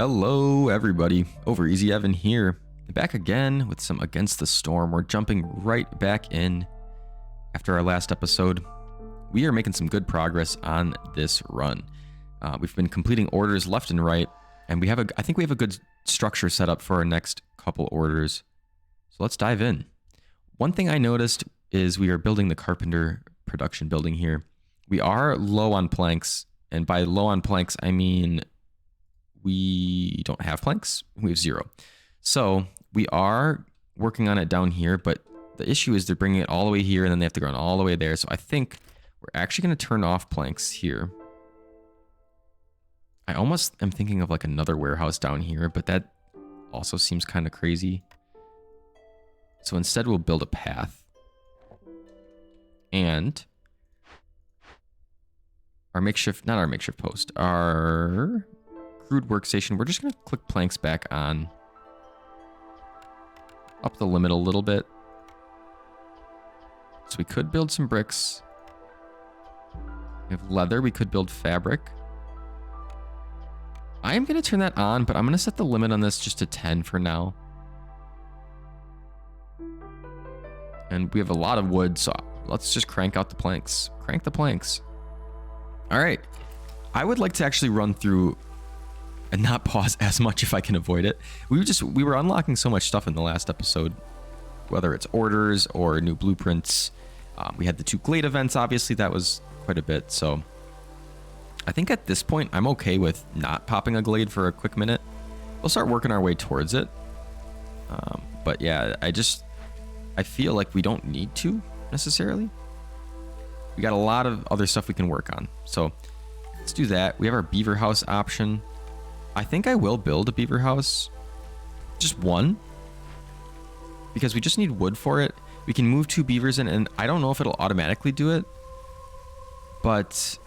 Hello everybody, Over Easy Evan here, back again with some Against the Storm. We're jumping right back in after our last episode. We are making some good progress on this run. We've been completing orders left and right, and I think we have a good structure set up for our next couple orders. So let's dive in. One thing I noticed is we are building the carpenter production building here. We are low on planks, and by low on planks I mean we don't have planks. We have 0. So we are working on it down here, but the issue is they're bringing it all the way here and then they have to run all the way there. So I think we're actually going to turn off planks here. I almost am thinking of like another warehouse down here, but that also seems kind of crazy. So instead we'll build a path. And our not our makeshift post, our crude workstation, we're just going to click planks back on, up the limit a little bit. So we could build some bricks. We have leather, we could build fabric. I am going to turn that on, but I'm going to set the limit on this just to 10 for now. And we have a lot of wood, so let's just crank out the planks. Crank the planks. All right. I would like to actually run through and not pause as much if I can avoid it. We were unlocking so much stuff in the last episode, whether it's orders or new blueprints. We had the 2 glade events, obviously that was quite a bit. So I think at this point I'm okay with not popping a glade for a quick minute. We'll start working our way towards it. But yeah, I feel like we don't need to necessarily. We got a lot of other stuff we can work on. So let's do that. We have our beaver house option. I think I will build a beaver house, just one, because we just need wood for it. We can move 2 beavers in, and I don't know if it'll automatically do it, but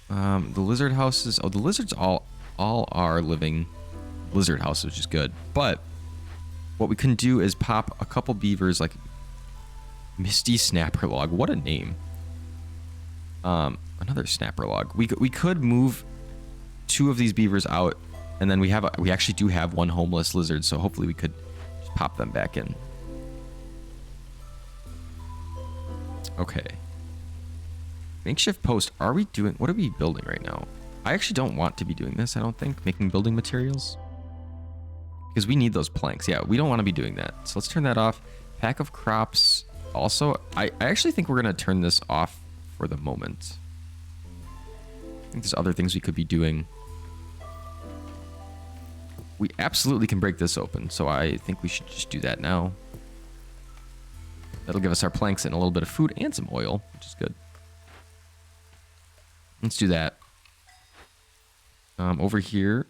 the lizard houses, the lizards all are living lizard houses, which is good. But what we can do is pop a couple beavers, like Misty Snapper Log. What a name. Another Snapper Log. We could move 2 of these beavers out, and then we actually do have 1 homeless lizard, so hopefully we could just pop them back in. Okay. Makeshift post. What are we building right now? I actually don't want to be doing this, I don't think, making building materials, because we need those planks. Yeah, we don't want to be doing that. So let's turn that off. Pack of crops. Also, I actually think we're going to turn this off for the moment. I think there's other things we could be doing. We absolutely can break this open, so I think we should just do that now. That'll give us our planks and a little bit of food and some oil, which is good. Let's do that. Over here,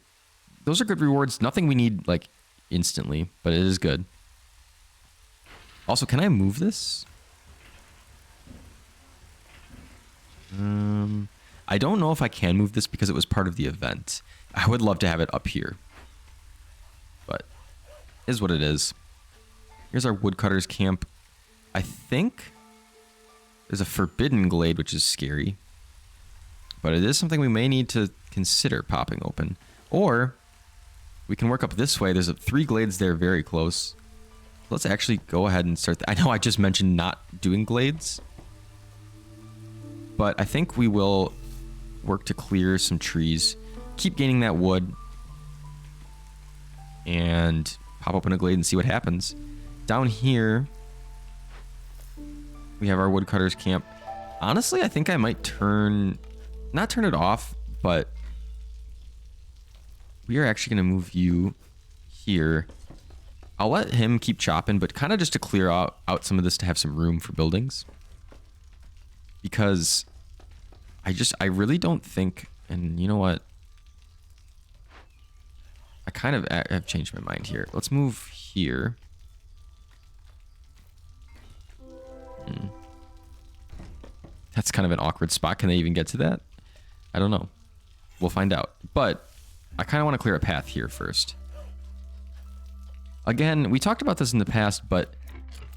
those are good rewards. Nothing we need like instantly, but it is good. Also, can I move this? I don't know if I can move this because it was part of the event. I would love to have it up here, but it is what it is. Here's our woodcutters camp. I think there's a forbidden glade, which is scary, but it is something we may need to consider popping open. Or we can work up this way. There's 3 glades there very close. Let's actually go ahead and start. I know I just mentioned not doing glades, but I think we will work to clear some trees, keep gaining that wood, and pop open a glade and see what happens. Down here, we have our woodcutters camp. Honestly, I think I might not turn it off, but we are actually going to move you here. I'll let him keep chopping, but kind of just to clear out some of this to have some room for buildings. Because I really don't think, and you know what? I kind of have changed my mind here. Let's move here. That's kind of an awkward spot. Can they even get to that? I don't know. We'll find out. But I kind of want to clear a path here first. Again, we talked about this in the past, but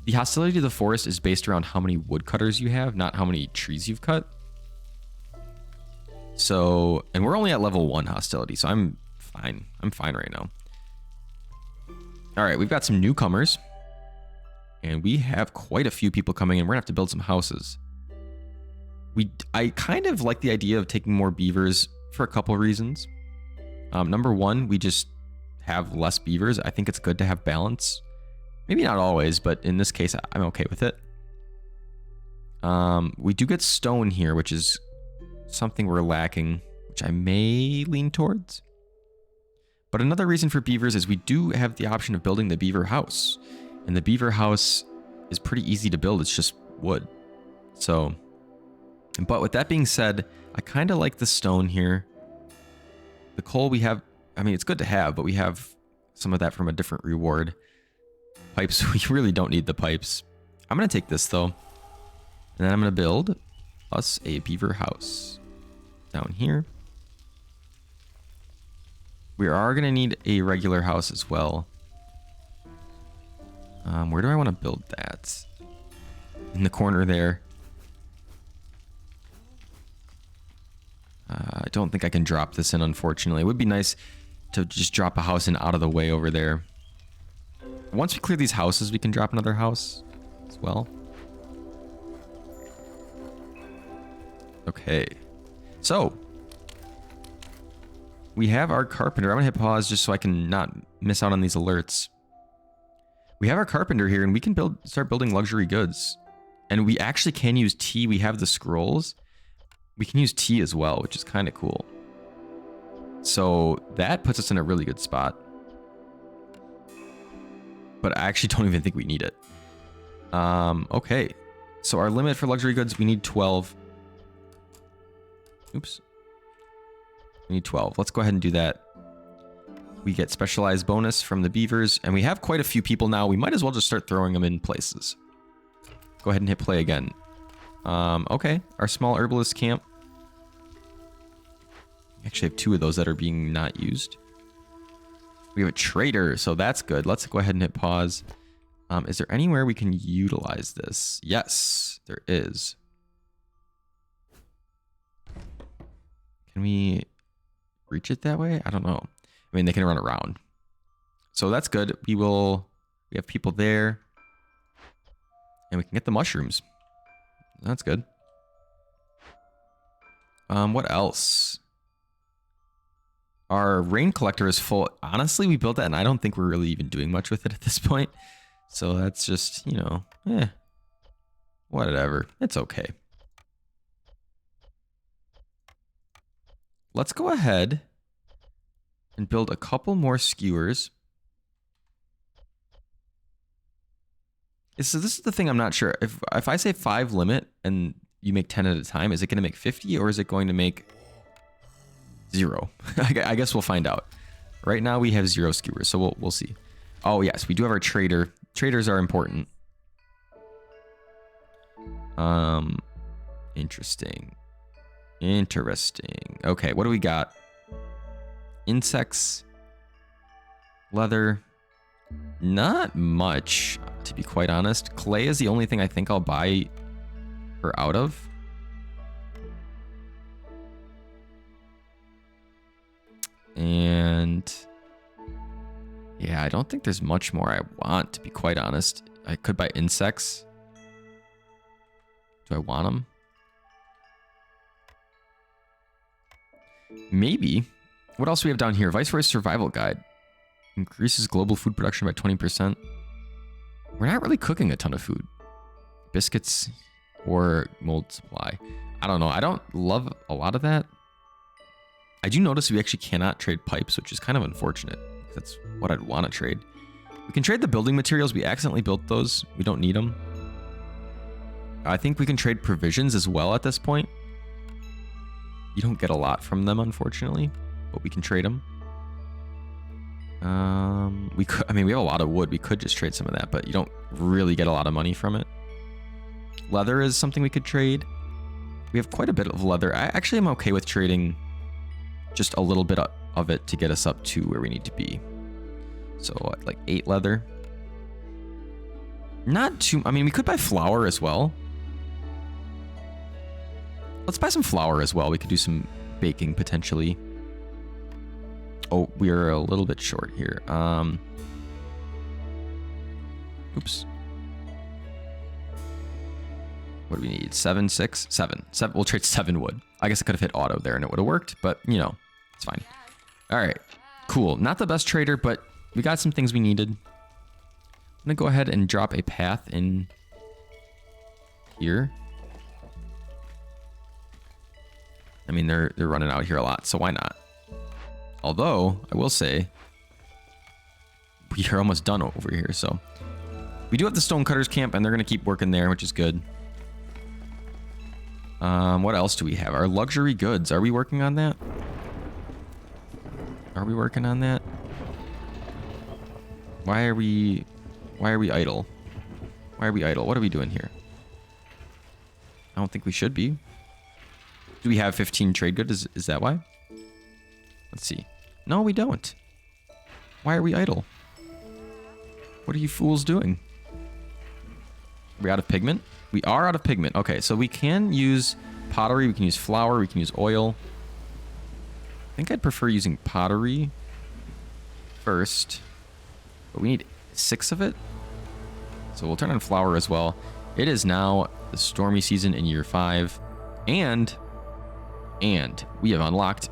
the hostility of the forest is based around how many woodcutters you have, not how many trees you've cut. So, and we're only at level 1 hostility, so I'm fine. I'm fine right now. All right, we've got some newcomers. And we have quite a few people coming in. We're gonna have to build some houses. I kind of like the idea of taking more beavers for a couple of reasons. Number one, we just have less beavers. I think it's good to have balance. Maybe not always, but in this case, I'm okay with it. We do get stone here, which is something we're lacking, which I may lean towards. But another reason for beavers is we do have the option of building the beaver house. And the beaver house is pretty easy to build. It's just wood. So, but with that being said, I kind of like the stone here. The coal we have, I mean, it's good to have, but we have some of that from a different reward. Pipes, we really don't need the pipes. I'm going to take this though. And then I'm going to build us a beaver house down here. We are going to need a regular house as well. Where do I want to build that? In the corner there. I don't think I can drop this in, unfortunately. It would be nice to just drop a house in out of the way over there. Once we clear these houses, we can drop another house as well. Okay. So, we have our carpenter. I'm going to hit pause just so I can not miss out on these alerts. We have our carpenter here, and we can start building luxury goods. And we actually can use tea. We have the scrolls. We can use tea as well, which is kind of cool. So that puts us in a really good spot. But I actually don't even think we need it. Okay. So our limit for luxury goods, we need 12. Oops. We need 12. Let's go ahead and do that. We get specialized bonus from the beavers, and we have quite a few people now. We might as well just start throwing them in places. Go ahead and hit play again. Okay, our small herbalist camp. We actually have 2 of those that are being not used. We have a trader, so that's good. Let's go ahead and hit pause. Is there anywhere we can utilize this? Yes, there is. Can we reach it that way? I don't know. I mean, they can run around. So that's good. We have people there. And we can get the mushrooms. That's good. What else? Our rain collector is full. Honestly, we built that and I don't think we're really even doing much with it at this point. So that's just, you know, whatever. It's okay. Let's go ahead and build a couple more skewers. So this is the thing I'm not sure. If I say 5 limit and you make 10 at a time, is it going to make 50 or is it going to make 0? I guess we'll find out. Right now we have 0 skewers, so we'll see. Oh yes, we do have our trader. Traders are important. Interesting. Okay, what do we got? Insects, leather, not much, to be quite honest. Clay is the only thing I think I'll buy her out of. And yeah, I don't think there's much more I want, to be quite honest. I could buy insects. Do I want them? Maybe. What else do we have down here? Viceroy's Survival Guide. Increases global food production by 20%. We're not really cooking a ton of food. Biscuits or mold supply. I don't know. I don't love a lot of that. I do notice we actually cannot trade pipes, which is kind of unfortunate. That's what I'd want to trade. We can trade the building materials. We accidentally built those. We don't need them. I think we can trade provisions as well at this point. You don't get a lot from them, unfortunately, but we can trade them. We have a lot of wood. We could just trade some of that, but you don't really get a lot of money from it. Leather is something we could trade. We have quite a bit of leather. I actually am okay with trading just a little bit of it to get us up to where we need to be. So like 8 leather. Not too, I mean, we could buy flour as well. Let's buy some flour as well. We could do some baking potentially. Oh, we are a little bit short here. Oops. What do we need? 7, 6, 7. 7. We'll trade 7 wood. I guess I could have hit auto there and it would have worked, but you know, it's fine. All right, cool. Not the best trader, but we got some things we needed. I'm gonna go ahead and drop a path in here. I mean, they're running out here a lot, so why not? Although, I will say, we are almost done over here, so. We do have the stonecutters camp, and they're going to keep working there, which is good. What else do we have? Our luxury goods. Are we working on that? Are we working on that? Why are we idle? Why are we idle? What are we doing here? I don't think we should be. Do we have 15 trade goods? Is that why? Let's see. No, we don't. Why are we idle? What are you fools doing? Are we out of pigment? We are out of pigment. Okay, so we can use pottery. We can use flour. We can use oil. I think I'd prefer using pottery first. But we need 6 of it. So we'll turn on flour as well. It is now the stormy season in year 5. And we have unlocked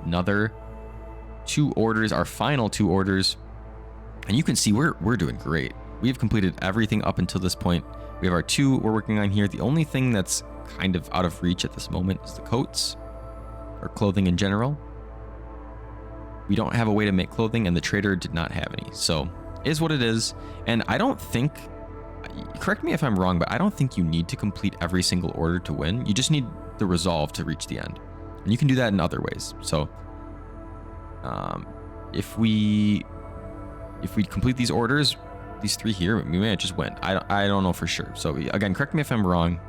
another 2 orders, our final 2 orders. And you can see we're doing great. We have completed everything up until this point. We have our 2 we're working on here. The only thing that's kind of out of reach at this moment is the coats, or clothing in general. We don't have a way to make clothing, and the trader did not have any. So, is what it is. And I don't think, correct me if I'm wrong, but I don't think you need to complete every single order to win. You just need the resolve to reach the end. And you can do that in other ways. So, if we complete these orders, these 3 here, we may just win. I don't know for sure. So again, correct me if I'm wrong,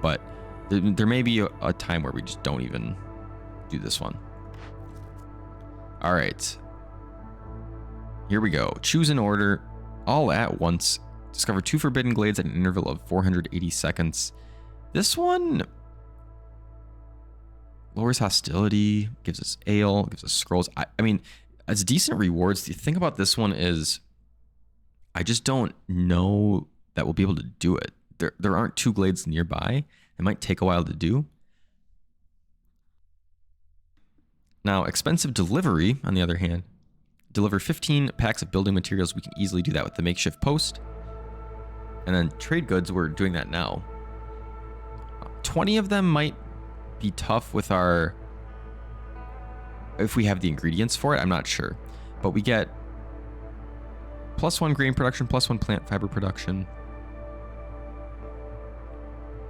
but there may be a time where we just don't even do this one. All right. Here we go. Choose an order all at once. Discover 2 forbidden glades at an interval of 480 seconds. This one lowers hostility, gives us ale, gives us scrolls. I mean, as decent rewards. The thing about this one is I just don't know that we'll be able to do it. There aren't 2 glades nearby. It might take a while to do. Now, expensive delivery, on the other hand, deliver 15 packs of building materials. We can easily do that with the makeshift post. And then trade goods, we're doing that now. 20 of them might be tough with our, if we have the ingredients for it, I'm not sure. But we get +1 grain production, +1 plant fiber production.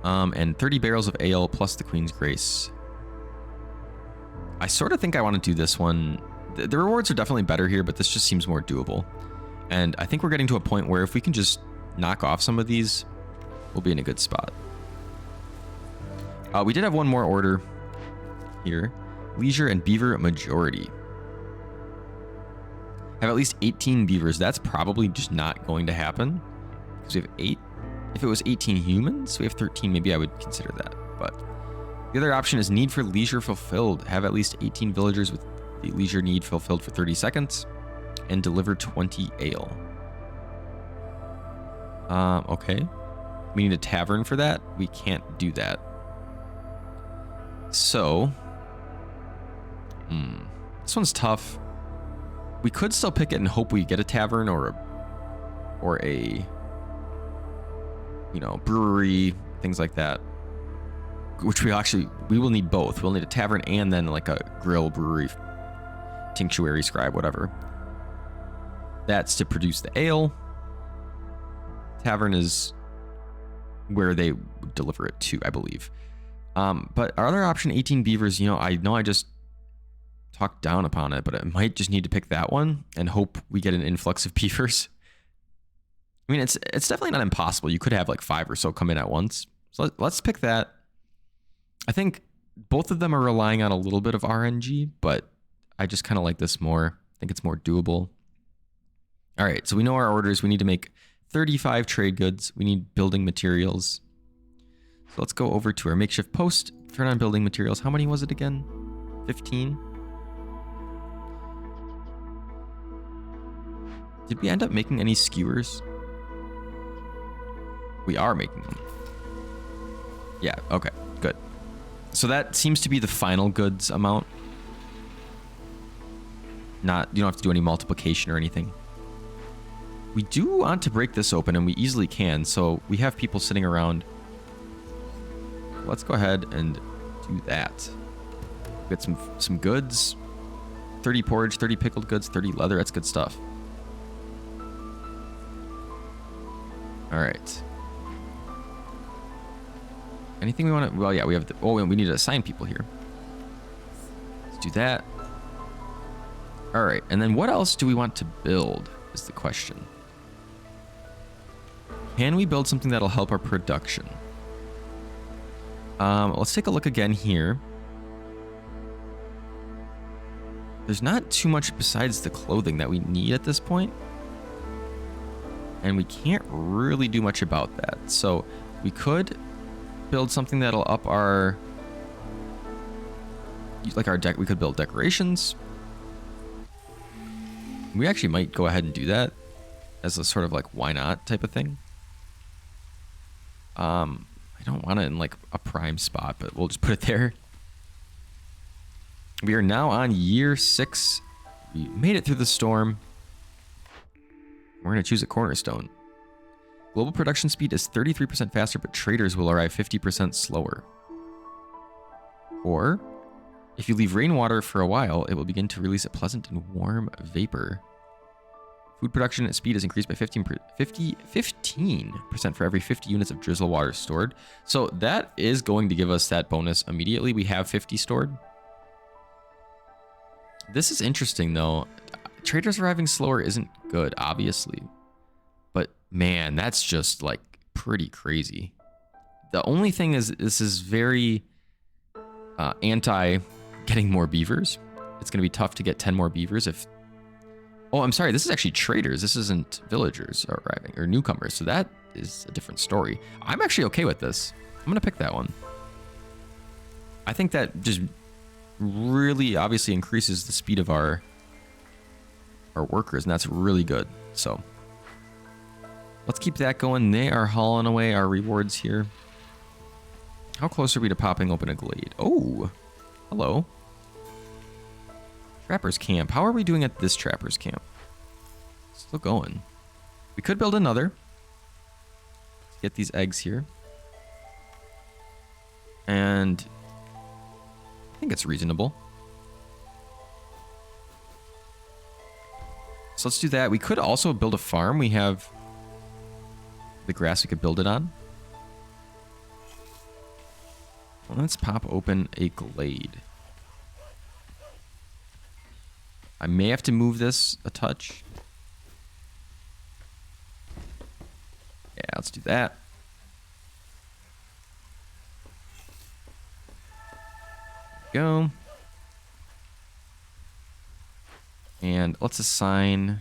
And 30 barrels of ale plus the Queen's Grace. I sort of think I want to do this one. The rewards are definitely better here, but this just seems more doable. And I think we're getting to a point where if we can just knock off some of these, we'll be in a good spot. We did have one more order here. Leisure and beaver majority. Have at least 18 beavers. That's probably just not going to happen because we have 8. If it was 18 humans, we have 13. Maybe I would consider that. But the other option is need for leisure fulfilled. Have at least 18 villagers with the leisure need fulfilled for 30 seconds and deliver 20 ale. Okay. We need a tavern for that. We can't do that. So, this one's tough. We could still pick it and hope we get a tavern or a brewery, things like that. Which we will need both. We'll need a tavern and then like a grill, brewery, tinctuary, scribe, whatever. That's to produce the ale. Tavern is where they deliver it to, I believe. But our other option, 18 beavers, I know I just talked down upon it, but I might just need to pick that one and hope we get an influx of beavers. I mean, it's definitely not impossible. You could have like 5 or so come in at once. So let's pick that. I think both of them are relying on a little bit of RNG, but I just kind of like this more. I think it's more doable. All right, so we know our orders. We need to make 35 trade goods. We need building materials. So let's go over to our makeshift post, turn on building materials. How many was it again? 15. Did we end up making any skewers? We are making them. Yeah, okay, good. So that seems to be the final goods amount. You don't have to do any multiplication or anything. We do want to break this open, and we easily can, so we have people sitting around. Let's go ahead and do that. Get some goods. 30 porridge, 30 pickled goods, 30 leather. That's good stuff. All right. Anything we want to... Well, yeah, we have... we need to assign people here. Let's do that. All right. And then what else do we want to build is the question. Can we build something that'll help our production? Let's take a look again here. There's not too much besides the clothing that we need at this point. And we can't really do much about that. So we could build something that'll up our... Like our deck, we could build decorations. We actually might go ahead and do that as a sort of like why not type of thing. I don't want it in like a prime spot, but we'll just put it there. We are now on year 6. We made it through the storm. We're going to choose a cornerstone. Global production speed is 33% faster, but traders will arrive 50% slower. Or, if you leave rainwater for a while, it will begin to release a pleasant and warm vapor. Food production at speed is increased by 15% for every 50 units of drizzle water stored. So that is going to give us that bonus immediately. We have 50 stored. This is interesting though. Traders arriving slower isn't good, obviously. But man, that's just like pretty crazy. The only thing is this is very anti getting more beavers. It's going to be tough to get 10 more beavers if... Oh, I'm sorry. This is actually traders. This isn't villagers arriving or newcomers. So that is a different story. I'm actually okay with this. I'm going to pick that one. I think that just really obviously increases the speed of our workers, and that's really good. So let's keep that going. They are hauling away our rewards here. How close are we to popping open a glade? Oh, hello. Trapper's camp. How are we doing at this trapper's camp? Still going. We could build another. Get these eggs here. And I think it's reasonable. So let's do that. We could also build a farm. We have the grass we could build it on. Well, let's pop open a glade. I may have to move this a touch. Yeah, let's do that. Go. And let's assign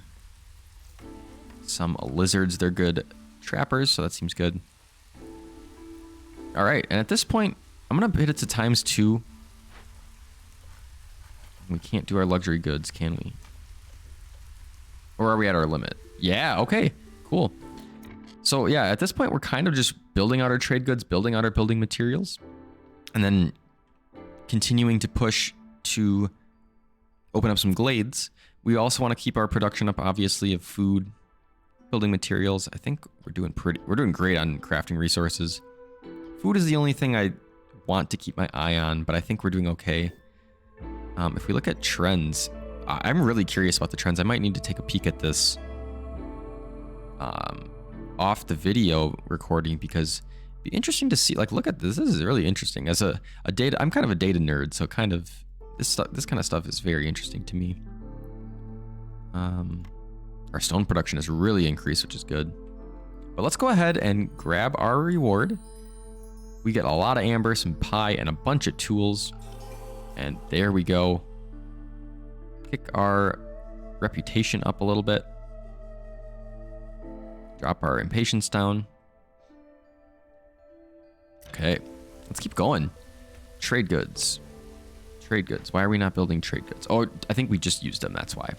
some lizards. They're good trappers, so that seems good. All right, and at this point, I'm going to hit it to ×2. We can't do our luxury goods, can we? Or are we at our limit? Yeah, okay, cool. So yeah, at this point, we're kind of just building out our trade goods, building out our building materials, and then continuing to push to open up some glades. We also want to keep our production up, obviously, of food, building materials. I think we're doing great on crafting resources. Food is the only thing I want to keep my eye on, but I think we're doing okay. If we look at trends, I'm really curious about the trends. I might need to take a peek at this off the video recording, because it'd be interesting to see, like, look at this. This is really interesting. As a data, I'm kind of a data nerd, so kind of this kind of stuff is very interesting to me. Our stone production has really increased, which is good. But let's go ahead and grab our reward. We get a lot of amber, some pie, and a bunch of tools. And there we go. Kick our reputation up a little bit. Drop our impatience down. Okay, let's keep going. Trade goods. Trade goods. Why are we not building trade goods? Oh, I think we just used them. That's why.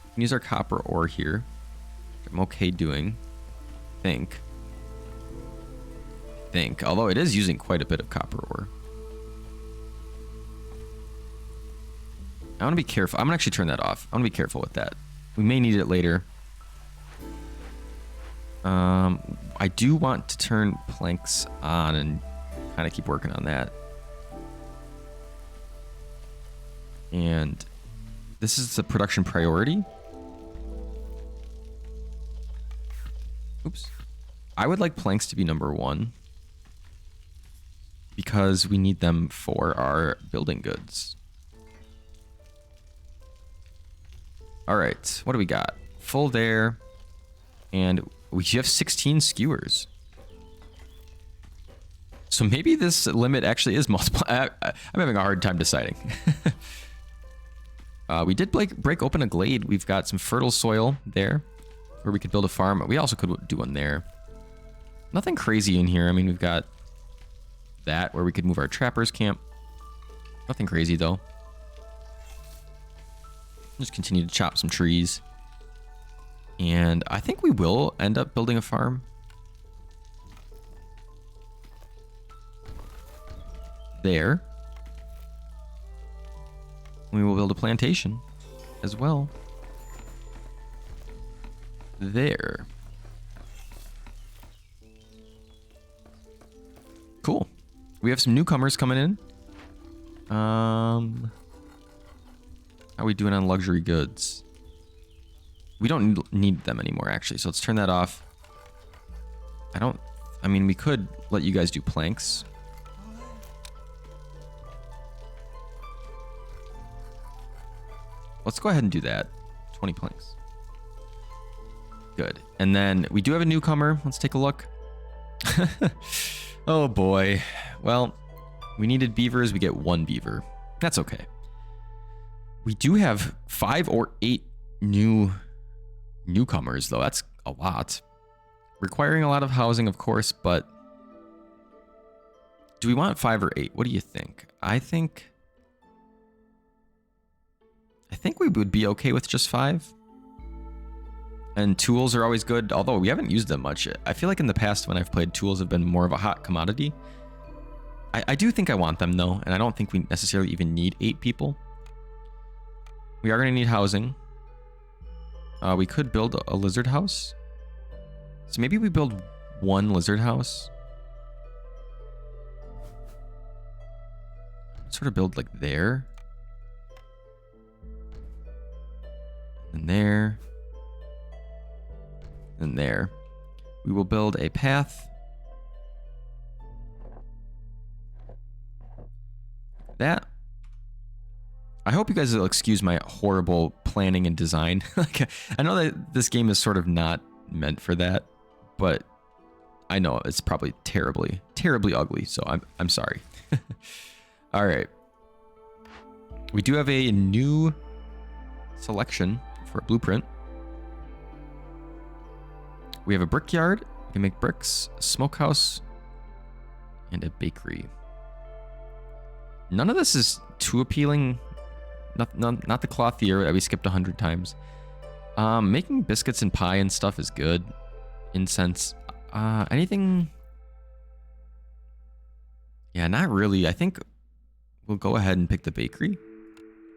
We can use our copper ore here. I'm okay doing. Think. Although it is using quite a bit of copper ore. I want to be careful. I'm going to actually turn that off. I want to be careful with that. We may need it later. I do want to turn planks on and kind of keep working on that. And this is the production priority. Oops. I would like planks to be number 1 because we need them for our building goods. All right, what do we got? Full there, and we have 16 skewers. So maybe this limit actually is multiple. I'm having a hard time deciding. We did break open a glade. We've got some fertile soil there where we could build a farm. We also could do one there. Nothing crazy in here. I mean, we've got that where we could move our trappers camp. Nothing crazy though. Just continue to chop some trees. And I think we will end up building a farm. There. We will build a plantation as well. There. Cool. We have some newcomers coming in. How are we doing on luxury goods? We don't need them anymore, actually. So let's turn that off. I mean, we could let you guys do planks. Let's go ahead and do that. 20 planks. Good. And then we do have a newcomer. Let's take a look. Oh boy. Well, we needed beavers. We get 1 beaver. That's okay. We do have 5 or 8 newcomers, though. That's a lot. Requiring a lot of housing, of course, but do we want 5 or 8? What do you think? I think we would be okay with just 5. And tools are always good, although we haven't used them much. I feel like in the past when I've played, tools have been more of a hot commodity. I do think I want them, though, and I don't think we necessarily even need 8 people. We are going to need housing. We could build a lizard house. So maybe we build 1 lizard house. Sort of build like there. And there. And there. We will build a path. That. I hope you guys will excuse my horrible planning and design. Like, I know that this game is sort of not meant for that, but I know it's probably terribly, terribly ugly. So I'm sorry. All right. We do have a new selection for a blueprint. We have a brickyard. We can make bricks, a smokehouse, and a bakery. None of this is too appealing. Not the clothier that we skipped 100 times. Making biscuits and pie and stuff is good. Incense. Anything? Yeah, not really. I think we'll go ahead and pick the bakery,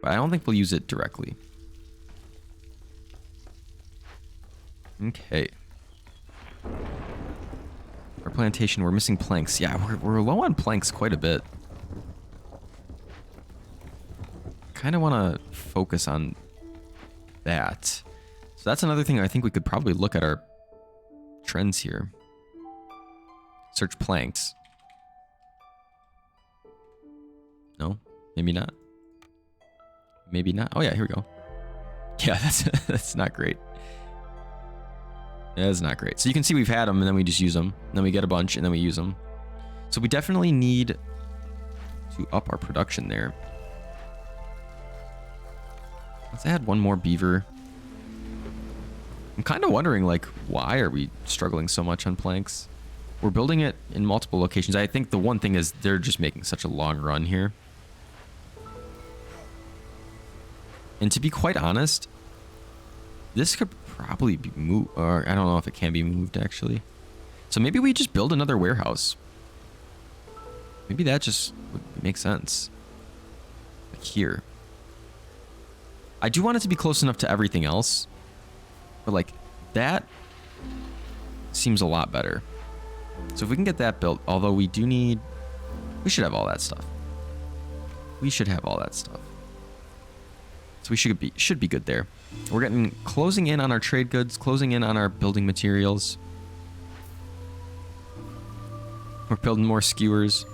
but I don't think we'll use it directly. Okay. Our plantation, we're missing planks. Yeah, we're low on planks quite a bit. Kind of want to focus on that. So that's another thing I think we could probably look at our trends here. Search planks. No, maybe not. Maybe not. Oh yeah, here we go. Yeah, that's not great. Yeah, that's not great. So you can see we've had them and then we just use them. And then we get a bunch and then we use them. So we definitely need to up our production there. Let's add 1 more beaver. I'm kind of wondering, like, why are we struggling so much on planks? We're building it in multiple locations. I think the one thing is they're just making such a long run here. And to be quite honest, this could probably be moved, or I don't know if it can be moved actually. So maybe we just build another warehouse. Maybe that just would make sense. Like here. I do want it to be close enough to everything else. But like that seems a lot better. So if we can get that built, although we should have all that stuff. We should have all that stuff. So we should be good there. We're closing in on our trade goods, closing in on our building materials. We're building more skewers.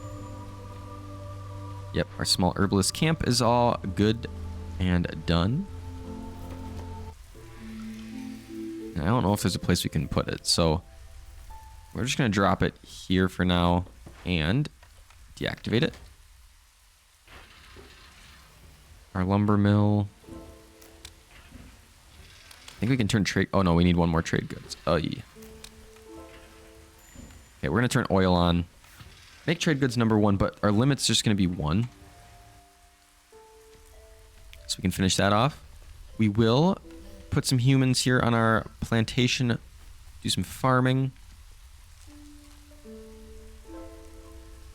Yep, our small herbalist camp is all good and done. And I don't know if there's a place we can put it, so we're just going to drop it here for now and deactivate it. Our lumber mill. I think we can turn trade. Oh no, we need one more trade goods. Oh yeah. Okay, we're going to turn oil on. Make trade goods number 1, but our limit's just going to be 1. So we can finish that off. We will put some humans here on our plantation, do some farming.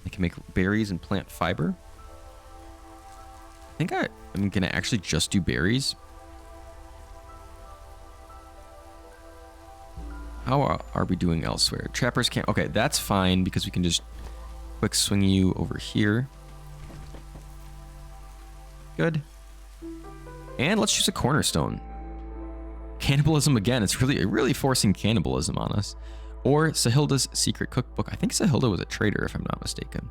They can make berries and plant fiber. I think I'm going to actually just do berries. How are we doing elsewhere? Trappers can't. Okay, that's fine because we can just quick swing you over here. Good. And let's use a cornerstone. Cannibalism again. It's really forcing cannibalism on us. Or Sahilda's secret cookbook. I think Sahilda was a trader, if I'm not mistaken.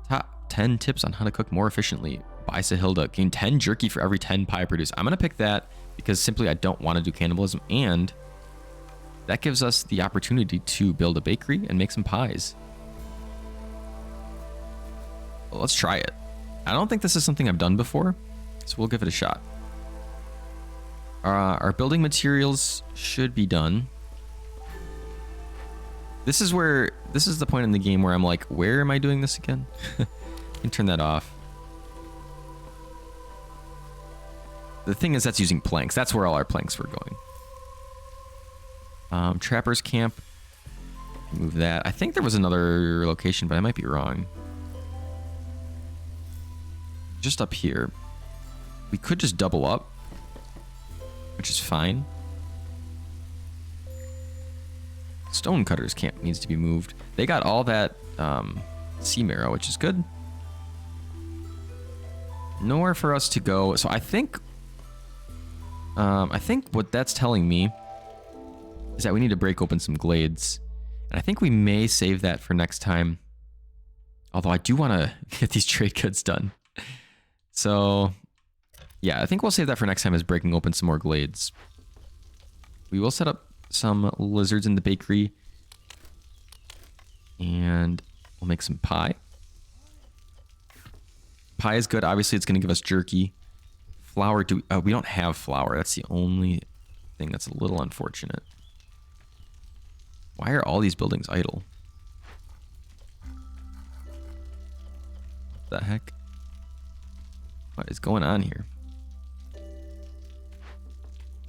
Top 10 tips on how to cook more efficiently by Sahilda. Gain 10 jerky for every 10 pie produced. I'm going to pick that because simply I don't want to do cannibalism. And that gives us the opportunity to build a bakery and make some pies. Well, let's try it. I don't think this is something I've done before, so we'll give it a shot. Our building materials should be done. This is the point in the game where I'm like, where am I doing this again? I can turn that off. The thing is, that's using planks. That's where all our planks were going. Trappers camp. Move that. I think there was another location, but I might be wrong. Just up here. We could just double up, which is fine. Stonecutters camp needs to be moved. They got all that sea marrow, which is good. Nowhere for us to go. So I think what that's telling me is that we need to break open some glades. And I think we may save that for next time. Although I do want to get these trade goods done. So yeah, I think we'll save that for next time, as breaking open some more glades. We will set up some lizards in the bakery. And we'll make some pie. Pie is good. Obviously, it's going to give us jerky. Flour, we don't have flour. That's the only thing that's a little unfortunate. Why are all these buildings idle? What the heck? What is going on here?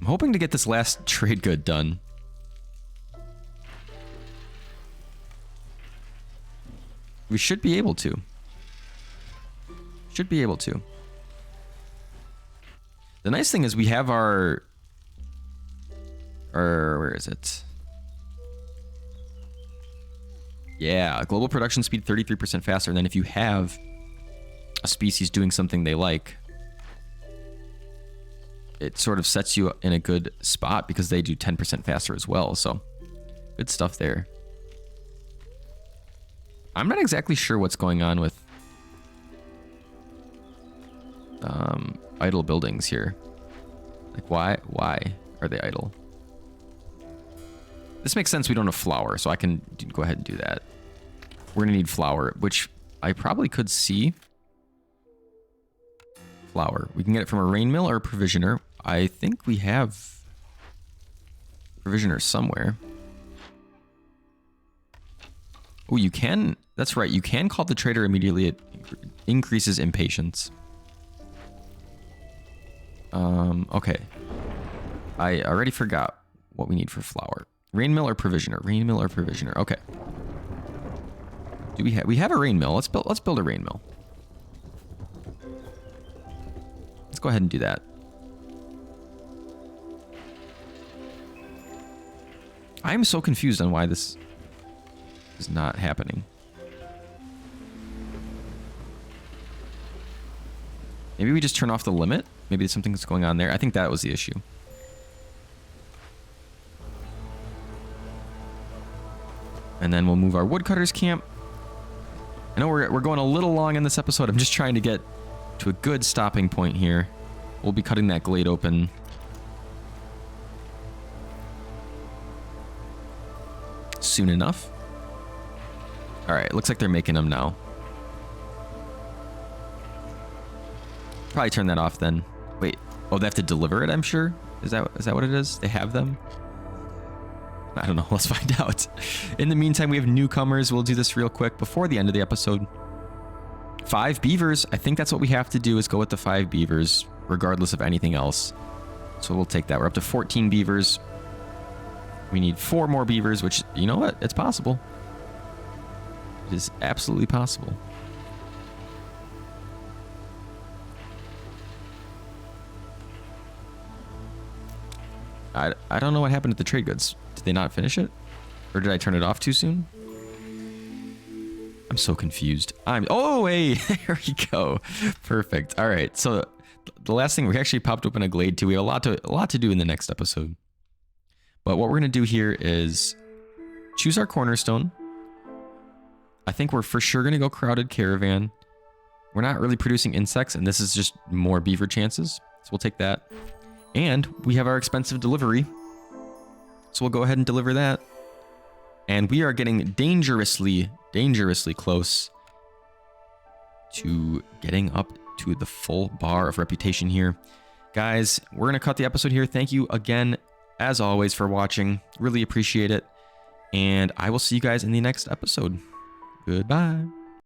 I'm hoping to get this last trade good done. We should be able to. Should be able to. The nice thing is we have our where is it? Yeah, global production speed 33% faster. And then if you have a species doing something they like, it sort of sets you in a good spot because they do 10% faster as well. So good stuff there. I'm not exactly sure what's going on with idle buildings here. Like why are they idle? This makes sense. We don't have flour, so I can go ahead and do that. We're gonna need flour, which I probably could see. Flour. We can get it from a rain mill or a provisioner. I think we have provisioner somewhere. Oh, you can. That's right. You can call the trader immediately. It increases impatience. Okay. I already forgot what we need for flour. Rain mill or provisioner? Rain mill or provisioner? Okay. Do we have a rain mill? Let's build a rain mill. Let's go ahead and do that. I'm so confused on why this is not happening. Maybe we just turn off the limit? Maybe there's something that's going on there. I think that was the issue. And then we'll move our woodcutters camp. I know we're going a little long in this episode. I'm just trying to get to a good stopping point here. We'll be cutting that glade open soon enough. All right, looks like they're making them now. Probably turn that off then. Wait, oh, they have to deliver it, I'm sure? Is that what it is? They have them? I don't know, let's find out. In the meantime, we have newcomers. We'll do this real quick before the end of the episode. 5 beavers. I think that's what we have to do, is go with the 5 beavers, regardless of anything else. So we'll take that. We're up to 14 beavers. We need 4 more beavers, which, you know what? It's possible. It is absolutely possible. I don't know what happened to the trade goods. Did they not finish it? Or did I turn it off too soon? I'm so confused. Oh, hey, there we go. Perfect. All right. So the last thing, we actually popped open a glade too. We have a lot to do in the next episode. But what we're going to do here is choose our cornerstone. I think we're for sure going to go crowded caravan. We're not really producing insects, and this is just more beaver chances. So we'll take that. And we have our expensive delivery. So we'll go ahead and deliver that. And we are getting dangerously close to getting up to the full bar of reputation here. Guys, we're going to cut the episode here. Thank you again, as always, for watching. Really appreciate it. And I will see you guys in the next episode. Goodbye.